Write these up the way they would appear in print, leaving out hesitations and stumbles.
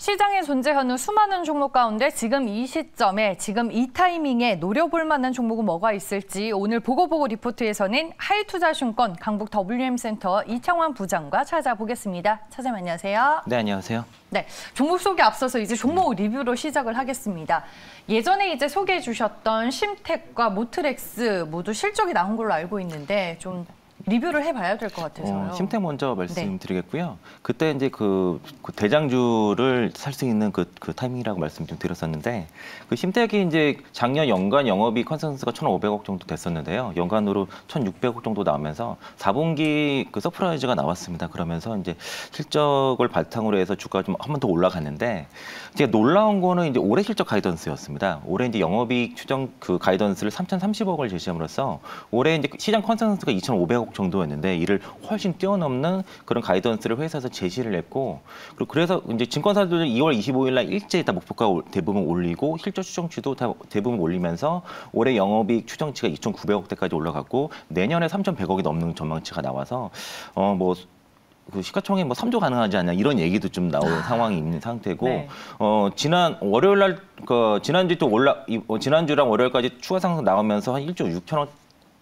시장에 존재하는 수많은 종목 가운데 지금 이 시점에, 지금 이 타이밍에 노려볼 만한 종목은 뭐가 있을지 오늘 보고보고 리포트에서는 하이투자증권 강북 WM센터 이창환 부장과 찾아보겠습니다. 차장님 안녕하세요. 네, 안녕하세요. 네, 종목 소개 앞서서 이제 종목 리뷰로 시작을 하겠습니다. 예전에 이제 소개해 주셨던 심텍과 모트렉스 모두 실적이 나온 걸로 알고 있는데 좀 리뷰를 해봐야 될 것 같아서요. 심텍 먼저 말씀드리겠고요. 그때 이제 그 대장주를 살 수 있는 그 타이밍이라고 말씀 좀 드렸었는데, 그 심텍이 이제 작년 연간 영업이익 컨센서스가 1,500억 정도 됐었는데요. 연간으로 1,600억 정도 나오면서 4분기 그 서프라이즈가 나왔습니다. 그러면서 이제 실적을 바탕으로 해서 주가가 좀 한 번 더 올라갔는데, 이제 놀라운 거는 이제 올해 실적 가이던스였습니다. 올해 이제 영업이익 추정 그 가이던스를 3,030억을 제시함으로써 올해 이제 시장 컨센서스가 2,500억 정도였는데 이를 훨씬 뛰어넘는 그런 가이던스를 회사에서 제시를 했고, 그리고 그래서 이제 증권사들은 2월 25일 날 일제히 다 목표가 대부분 올리고 실적 추정치도 다 대부분 올리면서 올해 영업이익 추정치가 2,900억대까지 올라갔고 내년에 3,100억이 넘는 전망치가 나와서 그 시가총액 3조 가능하지 않냐 이런 얘기도 좀 나오는 상황이 있는 상태고, 네. 지난 월요일 날 지난주랑 월요일까지 추가 상승 나오면서 한 1조 6천억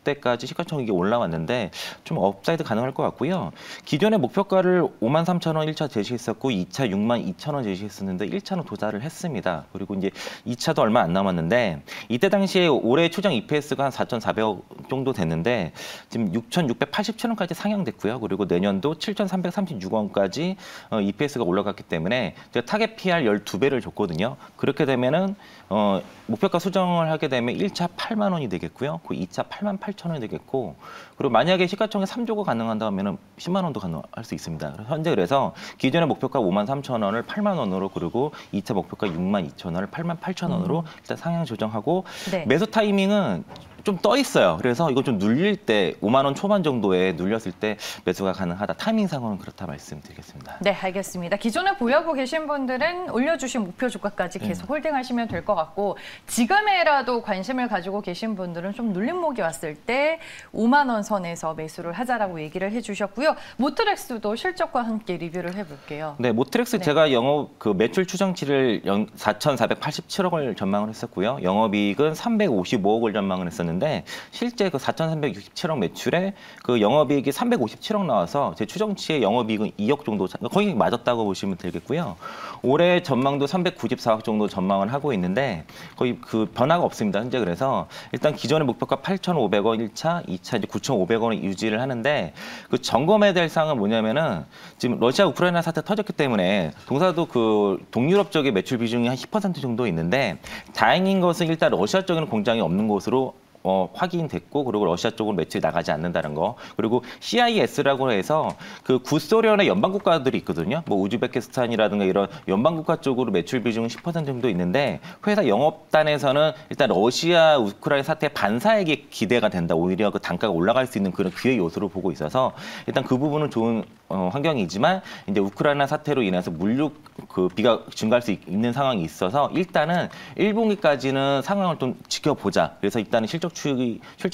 대까지 시가총액이 올라왔는데 좀 업사이드 가능할 것 같고요. 기존의 목표가를 53,000원 1차 제시했었고 2차 62,000원 제시했었는데 1차는 도달을 했습니다. 그리고 이제 2차도 얼마 안 남았는데 이때 당시에 올해 추정 EPS가 한 4,400억 정도 됐는데 지금 6,687원까지 상향됐고요. 그리고 내년도 7,336원까지 EPS가 올라갔기 때문에 제가 타겟 PR 12배를 줬거든요. 그렇게 되면은 목표가 수정을 하게 되면 1차 8만 원이 되겠고요. 그 2차 88,000원이 되겠고, 그리고 만약에 시가총액 3조가 가능한다면 10만 원도 가능할 수 있습니다. 현재 그래서 기존의 목표가 53,000원을 8만 원으로, 그리고 2차 목표가 62,000원을 88,000원으로 일단 상향 조정하고, 네. 매수 타이밍은 좀 떠 있어요. 그래서 이거 좀 눌릴 때 5만 원 초반 정도에 눌렸을 때 매수가 가능하다. 타이밍상으로는 그렇다 말씀드리겠습니다. 네, 알겠습니다. 기존에 보유하고 계신 분들은 올려주신 목표 주가까지 계속 홀딩하시면 될 것 같고, 지금에라도 관심을 가지고 계신 분들은 좀 눌림목이 왔을 때 5만 원 선에서 매수를 하자라고 얘기를 해주셨고요. 모트렉스도 실적과 함께 리뷰를 해볼게요. 네, 모트렉스 제가 영업 매출 추정치를 4,487억을 전망을 했었고요. 영업이익은 355억을 전망을 했었는데, 실제 그 4,367억 매출에 그 영업이익이 357억 나와서 제 추정치의 영업이익은 2억 정도, 거의 맞았다고 보시면 되겠고요. 올해 전망도 394억 정도 전망을 하고 있는데 거의 그 변화가 없습니다. 현재 그래서 일단 기존의 목표가 8,500원 1차, 2차 이제 9,500원을 유지를 하는데, 그 점검해야 될 사항은 뭐냐면은 지금 러시아 우크라이나 사태 터졌기 때문에 동사도 그 동유럽 쪽의 매출 비중이 한 10% 정도 있는데, 다행인 것은 일단 러시아 쪽에는 공장이 없는 것으로 확인됐고, 그리고 러시아 쪽으로 매출이 나가지 않는다는 거. 그리고 CIS라고 해서 그 구소련의 연방 국가들이 있거든요. 뭐 우즈베키스탄이라든가 이런 연방 국가 쪽으로 매출 비중은 10% 정도 있는데, 회사 영업단에서는 일단 러시아 우크라이나 사태 반사액이 기대가 된다. 오히려 그 단가가 올라갈 수 있는 그런 기회 요소로 보고 있어서 일단 그 부분은 좋은 환경이지만, 이제 우크라이나 사태로 인해서 물류 그 비가 증가할 수 있는 상황이 있어서 일단은 1분기까지는 상황을 좀 지켜보자. 그래서 일단은 실적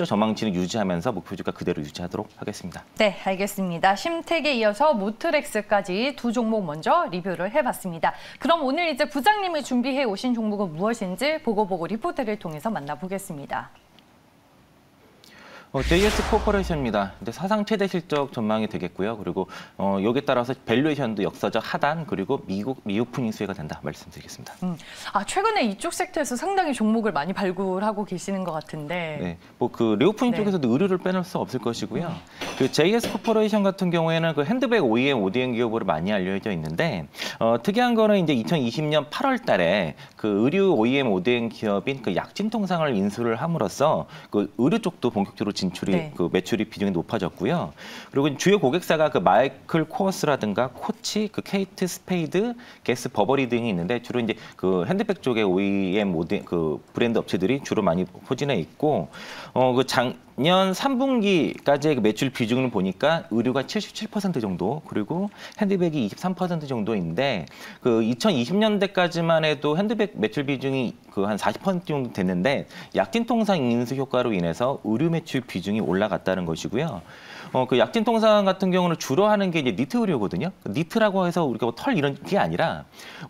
전망치는 유지하면서 목표 주가 그대로 유지하도록 하겠습니다. 네, 알겠습니다. 심텍에 이어서 모트렉스까지 두 종목 먼저 리뷰를 해봤습니다. 그럼 오늘 이제 부장님이 준비해 오신 종목은 무엇인지 보고보고 리포트를 통해서 만나보겠습니다. JS 코퍼레이션입니다. 이제 사상 최대 실적 전망이 되겠고요. 그리고 여기에 따라서 밸류에이션도 역사적 하단, 그리고 미오픈 인수회가 된다 말씀드리겠습니다. 최근에 이쪽 섹터에서 상당히 종목을 많이 발굴하고 계시는 것 같은데. 네, 그 리오프닝 쪽에서도 의류를 빼놓을 수 없을 것이고요. 그 JS 코퍼레이션 같은 경우에는 그 핸드백 OEM, ODM 기업으로 많이 알려져 있는데, 특이한 거는 이제 2020년 8월달에 그 의류 OEM, ODM 기업인 그 약진통상을 인수를 함으로써 그 의류 쪽도 본격적으로 진출이 그 매출이 비중이 높아졌고요. 그리고 주요 고객사가 그 마이클 코어스라든가 코치, 그 케이트 스페이드, 게스 버버리 등이 있는데, 주로 이제 그 핸드백 쪽의 OEM 그 브랜드 업체들이 주로 많이 포진해 있고, 그 작년 3분기까지의 매출 비중을 보니까 의류가 77% 정도, 그리고 핸드백이 23% 정도인데, 그 2020년대까지만 해도 핸드백 매출 비중이 그 한 40% 정도 됐는데, 약진통상 인수 효과로 인해서 의류 매출 비중이 올라갔다는 것이고요. 그 약진통상 같은 경우는 주로 하는 게 이제 니트 의류거든요. 니트라고 해서 우리가 뭐털 이런 게 아니라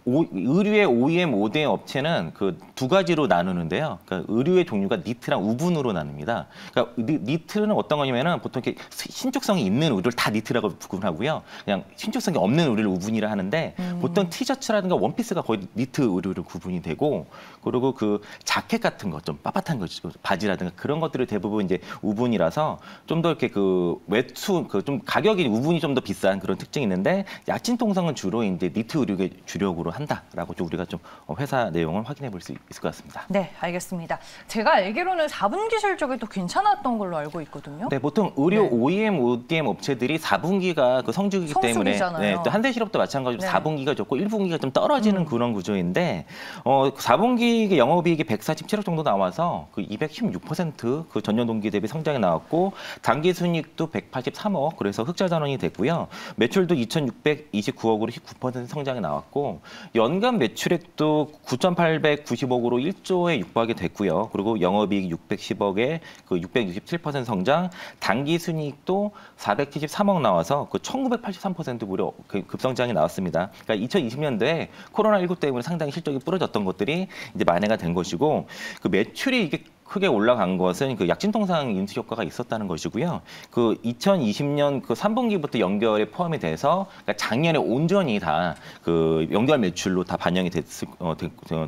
의류의 OEM, ODM 업체는 그 두 가지로 나누는데요. 그러니까 의류의 종류가 니트랑 우분으로 나눕니다. 그러니까 니트는 어떤 거냐면은 보통 이렇게 신축성이 있는 의류를 다 니트라고 구분하고요. 그냥 신축성이 없는 의류를 우분이라 하는데 보통 티셔츠라든가 원피스가 거의 니트 의류로 구분이 되고 그리고 그 자켓 같은 거 좀 빳빳한 거 바지라든가 그런 것들이 대부분 이제 우분이라서 좀 더 이렇게 그 외투 그 좀 가격이 우분이 좀 더 비싼 그런 특징이 있는데 약진통상은 주로 이제 니트 의류의 주력으로 한다라고 좀 우리가 좀 회사 내용을 확인해 볼 수 있을 것 같습니다. 네, 알겠습니다. 제가 알기로는 4분기 실적이 또 괜찮았던 걸로 알고 있거든요. 네, 보통 의류 OEM, ODM 업체들이 4분기가 그 성주기이기 때문에 성수기잖아요. 네, 또 한세실업도 마찬가지로 네. 4분기가 좋고 1분기가 좀 떨어지는 그런 구조인데 4분기 영업이익이 147억 정도 나와서 그 216%그 전년 동기 대비 성장이 나왔고 당기순이익도 183억 그래서 흑자 전환이 됐고요. 매출도 2,629억으로 19% 성장이 나왔고 연간 매출액도 9,890억으로 1조에 육박이 됐고요. 그리고 영업이익 610억에 그 667% 성장, 당기순이익도 473억 나와서 그 1,983% 무려 급성장이 나왔습니다. 그러니까 2020년도에 코로나19 때문에 상당히 실적이 부러졌던 것들이 이제 만회가 된 것이고 그 매출이 이게 크게 올라간 것은 그 약진통상 인수 효과가 있었다는 것이고요. 그 2020년 그 3분기부터 연결에 포함이 돼서 그러니까 작년에 온전히 다 그 연결 매출로 다 반영이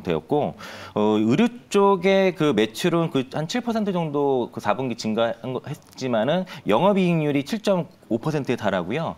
되었고 의류 쪽의 그 매출은 그 한 7% 정도 그 4분기 증가했지만은 영업이익률이 7.5%에 달하고요.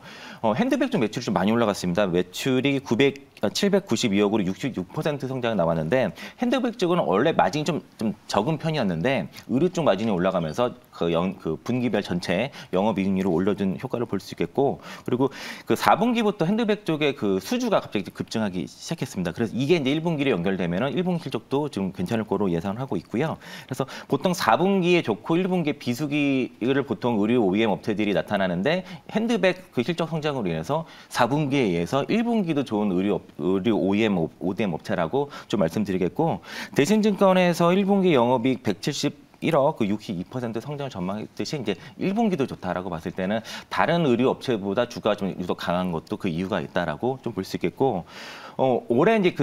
핸드백 쪽 매출이 좀 많이 올라갔습니다. 매출이 792억으로 66% 성장이 나왔는데 핸드백 쪽은 원래 마진이 좀 적은 편이었는데 의류 쪽 마진이 올라가면서 그 분기별 전체 영업이익률을 올려준 효과를 볼 수 있겠고 그리고 그 4분기부터 핸드백 쪽의 그 수주가 갑자기 급증하기 시작했습니다. 그래서 이게 이제 1분기로 연결되면은 1분기 실적도 좀 괜찮을 거로 예상하고 있고요. 그래서 보통 4분기에 좋고 1분기에 비수기를 보통 의류 OEM 업체들이 나타나는데 핸드백 그 실적 성장으로 인해서 4분기에 의해서 1분기도 좋은 의류 OEM, ODM 업체라고 좀 말씀드리겠고 대신증권에서 1분기 영업이익 171억 그 62% 성장을 전망했듯이 이제 1분기도 좋다라고 봤을 때는 다른 의류 업체보다 주가가 좀 유독 강한 것도 그 이유가 있다라고 좀 볼 수 있겠고 올해 이제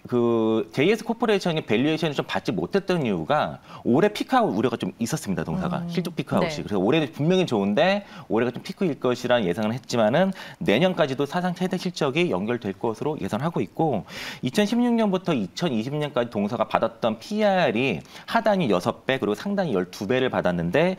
그 JS 코퍼레이션이 밸류에이션을 좀 받지 못했던 이유가 올해 피크아웃 우려가 좀 있었습니다. 동사가 실적 피크아웃이. 네. 그래서 올해는 분명히 좋은데 올해가 좀 피크일 것이라는 예상을 했지만은 내년까지도 사상 최대 실적이 연결될 것으로 예상하고 있고 2016년부터 2020년까지 동사가 받았던 PR이 하단이 6배 그리고 상단이 12배를 받았는데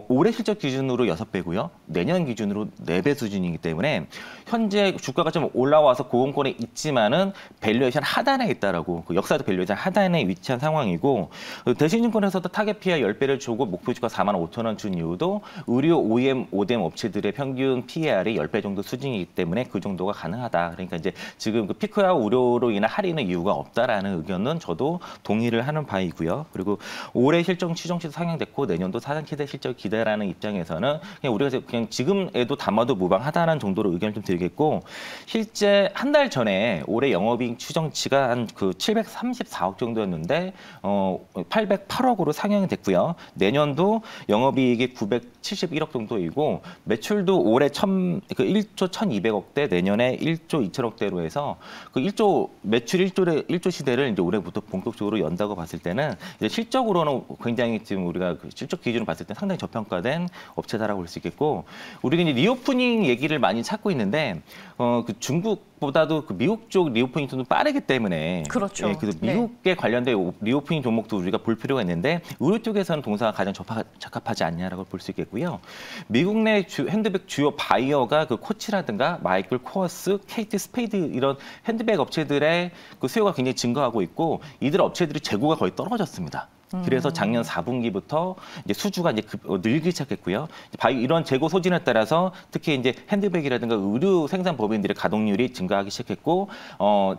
올해 실적 기준으로 6배고요. 내년 기준으로 4배 수준이기 때문에 현재 주가가 좀 올라와서 고공권에 있지만은 밸류에이션 하단에 있다라고 그 역사적 밸류에이션 하단에 위치한 상황이고 대신증권에서도 타겟 PE 10배를 주고 목표 주가 45,000원 준 이유도 의류 OEM, ODM 업체들의 평균 PER이 10배 정도 수준이기 때문에 그 정도가 가능하다. 그러니까 이제 지금 그 피크아웃 우려로 인한 할인의 이유가 없다라는 의견은 저도 동의를 하는 바이고요. 그리고 올해 실적 추정치도 상향됐고 내년도 사상 최대 실적 기대라는 입장에서는 그냥 우리가 그냥 지금에도 담아도 무방하다는 정도로 의견을 좀 드리겠고 실제 한 달 전에 올해 영업이익 추정치가 한 그 734억 정도였는데 808억으로 상향이 됐고요. 내년도 영업이익이 971억 정도이고 매출도 올해 1조 1,200억대 내년에 1조 2천억대로 해서 그 1조 매출 1조 시대를 이제 올해부터 본격적으로 연다고 봤을 때는 이제 실적으로는 굉장히 지금 우리가 그 실적 기준으로 봤을 때 상당히 저평가된 업체다라고 볼 수 있겠고 우리가 이제 리오프닝 얘기를 많이 찾고 있는데 그 중국보다도 그 미국 쪽 리오프닝 좀 빠르기 때문에 그렇죠. 예, 그래서 미국에 관련된 리오프닝 종목도 우리가 볼 필요가 있는데 의료 쪽에서는 동사가 가장 적합하지 않냐라고 볼 수 있겠고요. 미국 내 핸드백 주요 바이어가 그 코치라든가 마이클 코어스, 케이트 스페이드 이런 핸드백 업체들의 그 수요가 굉장히 증가하고 있고 이들 업체들이 재고가 거의 떨어졌습니다. 그래서 작년 4분기부터 이제 수주가 이제 늘기 시작했고요. 이런 재고 소진에 따라서 특히 이제 핸드백이라든가 의류 생산 법인들의 가동률이 증가하기 시작했고,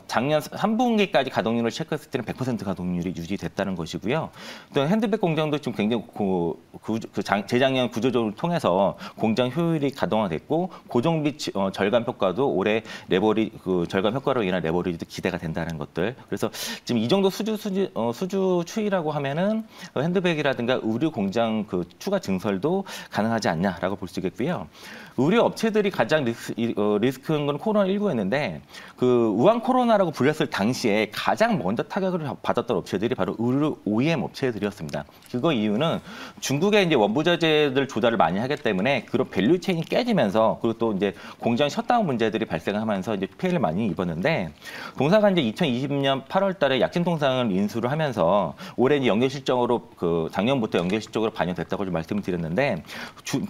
작년 3분기까지 가동률을 체크했을 때는 100% 가동률이 유지됐다는 것이고요. 또 핸드백 공장도 지금 굉장히 재작년 구조조정을 통해서 공장 효율이 가동화됐고, 고정비 절감 효과도 올해 절감 효과로 인한 레버리지도 기대가 된다는 것들. 그래서 지금 이 정도 수주 추이라고 하면은 경우에는 핸드백이라든가 의류 공장 그 추가 증설도 가능하지 않냐라고 볼 수 있겠고요. 의류 업체들이 가장 리스크인 건 코로나19였는데 그 우한 코로나라고 불렸을 당시에 가장 먼저 타격을 받았던 업체들이 바로 의류 OEM 업체들이었습니다. 그거 이유는 중국의 이제 원부 자재들 조달을 많이 하기 때문에 그런 밸류 체인이 깨지면서 그리고 또 이제 공장 셧다운 문제들이 발생하면서 이제 피해를 많이 입었는데 동사가 이제 2020년 8월달에 약진 통상을 인수를 하면서 올해 이제 연결 실적으로 그 작년부터 연결 실적으로 반영됐다고 좀 말씀을 드렸는데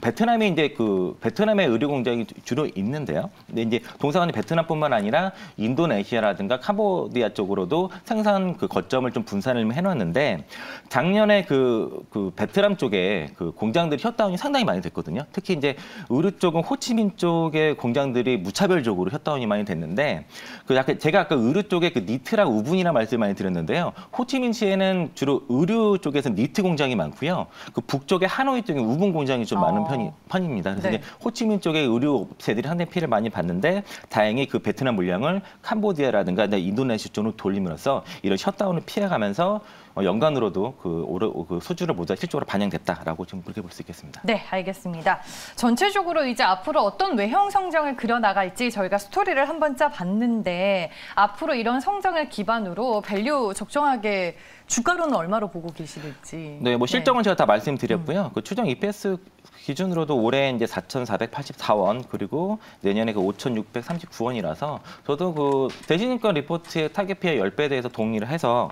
베트남에 이제 그 베트남의 의류 공장이 주로 있는데요. 근데 이제 동사가 베트남뿐만 아니라 인도네시아라든가 캄보디아 쪽으로도 생산 그 거점을 좀 분산을 해놨는데 작년에 그 베트남 쪽에 그 공장들이 셧다운이 상당히 많이 됐거든요. 특히 이제 의류 쪽은 호치민 쪽의 공장들이 무차별적으로 셧다운이 많이 됐는데 그 약간 제가 아까 의류 쪽에 그 니트랑 우분이라 말씀 많이 드렸는데요. 호치민시에는 주로 의류 쪽에서 니트 공장이 많고요. 그 북쪽에 하노이 쪽에 우분 공장이 좀 많은 편입니다. 그래서 네. 이제 호치민 쪽의 의류 업체들이 상당히 피해를 많이 봤는데 다행히 그 베트남 물량을 캄보디아라든가 인도네시아 쪽으로 돌림으로써 이런 셧다운을 피해가면서 연간으로도 그 수주를 모두 실적으로 반영됐다라고 지금 그렇게 볼 수 있겠습니다. 네, 알겠습니다. 전체적으로 이제 앞으로 어떤 외형 성장을 그려나갈지 저희가 스토리를 한번 짜봤는데 앞으로 이런 성장을 기반으로 밸류 적정하게 주가로는 얼마로 보고 계실지. 네, 뭐 실적은 제가 다 말씀드렸고요. 그 추정 EPS 기준으로도 올해 이제 4,484원 그리고 내년에 그 5,639원이라서 저도 그 대신증권 리포트의 타겟 피해 10배에 대해서 동의를 해서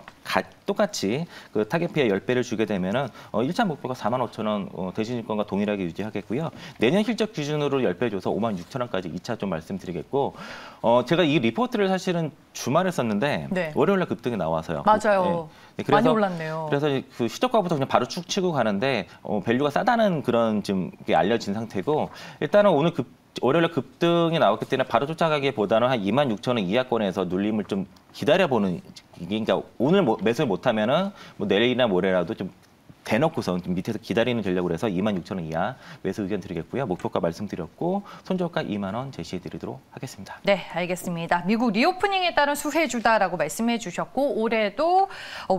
똑같이 그 타겟 피해 10배를 주게 되면은 1차 목표가 45,000원 대신증권과 동일하게 유지하겠고요. 내년 실적 기준으로 10배 줘서 56,000원까지 2차 좀 말씀드리겠고 제가 이 리포트를 사실은 주말에 썼는데 네. 월요일 날 급등이 나와서요. 맞아요. 네, 그래서, 많이 올랐네요. 그래서 그 시초가부터 그냥 바로 쭉 치고 가는데 밸류가 싸다는 그런 지금 알려진 상태고 일단은 오늘 월요일에 급등이 나왔기 때문에 바로 쫓아가기보다는 한 26,000원 이하권에서 눌림을 좀 기다려보는 그러니까 오늘 매수를 못하면은 뭐 내일이나 모레라도 좀 대놓고서 좀 밑에서 기다리는 전략으로 해서 26,000원 이하 매수 의견 드리겠고요. 목표가 말씀드렸고 손절가 2만 원 제시해드리도록 하겠습니다. 네, 알겠습니다. 미국 리오프닝에 따른 수혜주다라고 말씀해 주셨고 올해도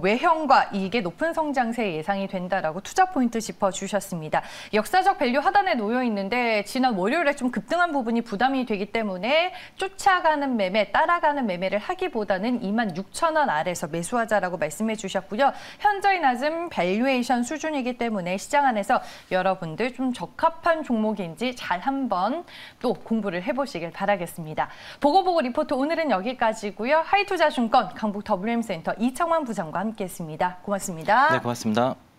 외형과 이익의 높은 성장세 예상이 된다라고 투자 포인트 짚어주셨습니다. 역사적 밸류 하단에 놓여 있는데 지난 월요일에 좀 급등한 부분이 부담이 되기 때문에 쫓아가는 매매, 따라가는 매매를 하기보다는 26,000원 아래에서 매수하자라고 말씀해 주셨고요. 현저히 낮은 밸류에이션 수준이기 때문에 시장 안에서 여러분들 좀 적합한 종목인지 잘 한번 또 공부를 해보시길 바라겠습니다. 보고보고 리포트 오늘은 여기까지고요. 하이투자증권 강북 WM센터 이창환 부장과 함께했습니다. 고맙습니다. 네, 고맙습니다.